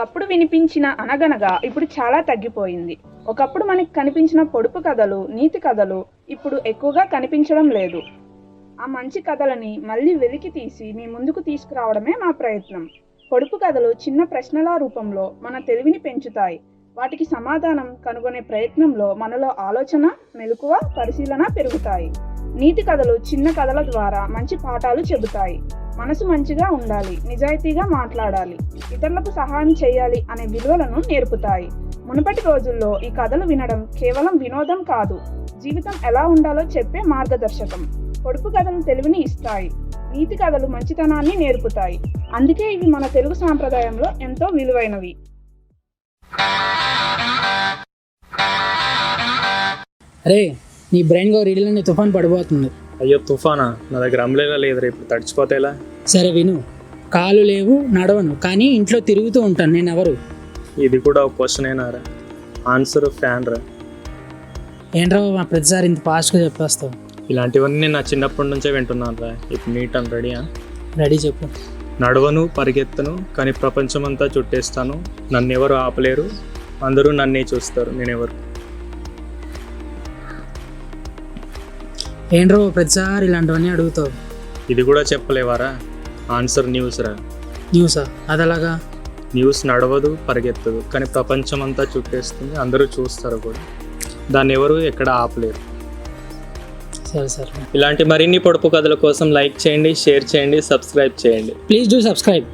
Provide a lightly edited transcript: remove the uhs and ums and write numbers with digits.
ఒకప్పుడు వినిపించిన అనగనగా ఇప్పుడు చాలా తగ్గిపోయింది. ఒకప్పుడు మనకి కనిపించిన పొడుపు కథలు, నీతి కథలు ఇప్పుడు ఎక్కువగా కనిపించడం లేదు. ఆ మంచి కథలని మళ్ళీ వెలికి తీసి మీ ముందుకు తీసుకురావడమే మా ప్రయత్నం. పొడుపు కథలు చిన్న ప్రశ్నల రూపంలో మన తెలివిని పెంచుతాయి. వాటికి సమాధానం కనుగొనే ప్రయత్నంలో మనలో ఆలోచన, మెలకువ, పరిశీలన పెరుగుతాయి. నీతి కథలు చిన్న కథల ద్వారా మంచి పాఠాలు చెబుతాయి. మనసు మంచిగా ఉండాలి, నిజాయితీగా మాట్లాడాలి, ఇతరులకు సహాయం చేయాలి అనే విలువలను నేర్పుతాయి. మునుపటి రోజుల్లో ఈ కథలు వినడం కేవలం వినోదం కాదు, జీవితం ఎలా ఉండాలో చెప్పే మార్గదర్శకం. పొడుపు కథలు తెలివిని ఇస్తాయి, నీతి కథలు మంచితనాన్ని నేర్పుతాయి. అందుకే ఇవి మన తెలుగు సాంప్రదాయంలో ఎంతో విలువైనవి. అరే, నీ బ్రెయిన్లో రీడిల్ని తుఫాన్ పడిపోతుంది. అయ్యో తుఫానా, నా దగ్గర అంబ్రెల్లా లేదు, ఇప్పుడు తడిచిపోతే ఎలా? సరే విను, కాలు లేవు, నడవను, కానీ ఇంట్లో తిరుగుతూ ఉంటాను. నేను ఎవరు? ఇది కూడా ఒక క్వశ్చన్ అయినారా? ఆన్సర్ ఫ్యాన్ రా. ఏంట్రా మా ప్రతిసారి ఇంత ఫాస్ట్గా చెప్పేస్తావు? ఇలాంటివన్నీ నా చిన్నప్పటి నుంచే వింటున్నాను రా. ఇప్పుడు నీట్ అండ్ రెడీయా? రెడీ, చెప్పు. నడవను, పరిగెత్తను, కానీ ప్రపంచమంతా చుట్టేస్తాను. నన్ను ఎవరు ఆపలేరు, అందరూ నన్నే చూస్తారు. నేనెవరు? ఏంట్రో ప్రతిసారి ఇలాంటివన్నీ అడుగుతావు? ఇది కూడా చెప్పలేవారా? ఆన్సర్ న్యూస్ రా. న్యూసా? అదలాగా? న్యూస్ నడవదు, పరిగెత్తదు, కానీ ప్రపంచం అంతా చుట్టేస్తుంది. అందరూ చూస్తారు కూడా, దాన్ని ఎవరు ఎక్కడ ఆపలేరు. సరే సరే. ఇలాంటి మరిన్ని పొడుపు కథల కోసం లైక్ చేయండి, షేర్ చేయండి, సబ్స్క్రైబ్ చేయండి. Please do subscribe.